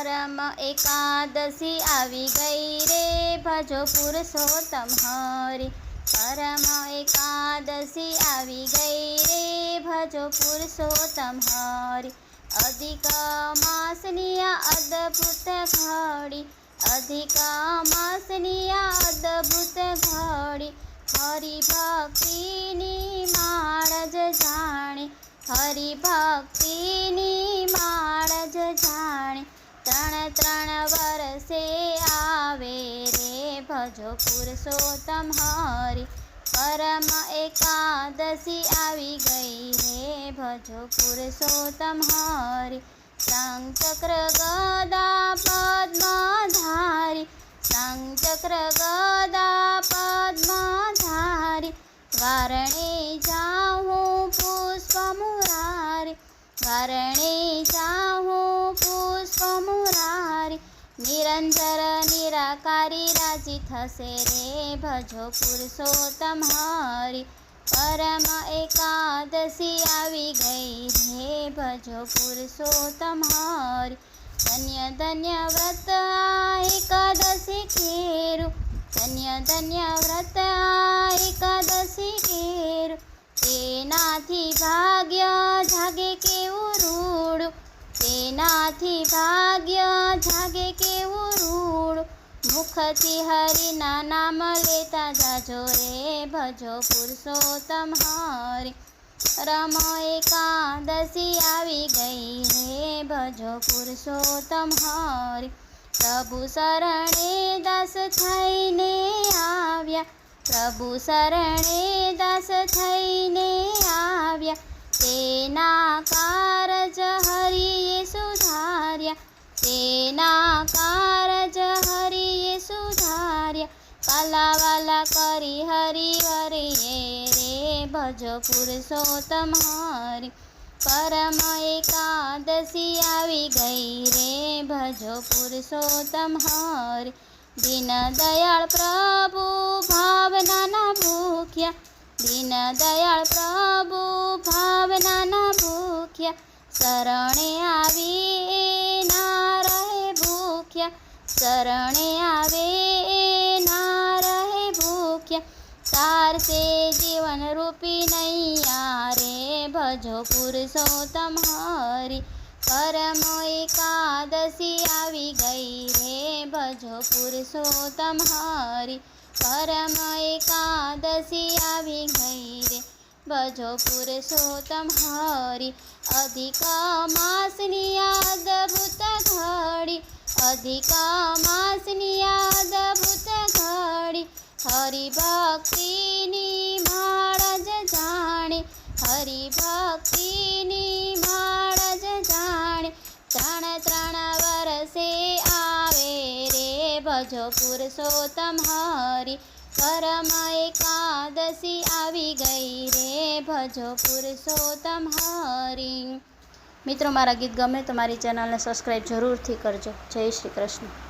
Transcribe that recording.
परम एकादशी आवी गई रे, भजो पुरुषोत्तम हरि। परम एकादशी आवी गई रे, भजो पुरुषोत्तम हरि। अधिक मासनिया अद्भुत घड़ी, अधिक मासनिया अद्भुत घड़ी। हरि भक्तिनी माळज जाणे, हरि भक्तिनी माळज जाणे। त्रण त्रण वर्षे आवे रे, भजो पुरुषोत्तम हरि। परम एकादशी आवी गई रे, भजो पुरुषोत्तम हरि। शंखचक्र गदा पद्मधारी, शंखचक्र गदा पद्मधारी। वारणे जाऊं पुष्प मुरारी, वारणे जाऊं पुष्प मुरारी। निरंतर निराकारी राजी थसे रे, भजो पुरुषोत्तम हरि। परम एकादशी आवी गई रे, भजो पुरुषोत्तम हरि। धन्य धन्य व्रत एकादशी केरु, धन्य धन्य व्रत एकादशी केरु। तेनाथी भाग्य जागे केवुं रूडुं, तेनाथी भाग्य जागे केवुं रूडुं। मुखथी हरिना नाम लेता जाजो रे, भजो पुरुषोत्तम हरि। परम एकादशी आवी गई रे, भजो पुरुषोत्तम हरि। प्रभु शरणे दास थईने आव्या, प्रभु शरणे दास थईने आव्या। तेना कारज हरिए सुधार्या, तेना कारज हरिए सुधार्या। कालावाला करी हरि वरिये रे, भजो पुरुषोत्तम हरि। परम एकादशी आवी गई रे, भजो पुरुषोत्तम हरि। दीन दयाल प्रभु भावना ना भूख्या, दीन दयाल प्रभु भावना ना भूख्या। शरणे आवे ना रहे भूख्या, शरणे आवे ना रहे भूख्या। तार से जीवन रूपी नैया रे, भजो पुरुषोत्तम हरि। परम एकादशी आवी गई रे, भजो पुरुषोत्तम हरि। परम एकादशी आवी गई रे, भजो पुरुषोत्तम हरि। अधिक मासनी अद्भुत घड़ी, अधिक मासनी अद्भुत घड़ी। हरि भक्तिनी माळज जाणे, हरि भक्तिनी माळज जाणे। त्रण त्रण वर्षे आवे रे, भजो पुरुषोत्तम हरि। परम एकादशी आवी गई रे, भजो पुरुषोत्तम हरि। મિત્રો, મારા ગીત ગમે તો મારી ચેનલને સબસ્ક્રાઈબ જરૂરથી કરજો। જય શ્રી કૃષ્ણ।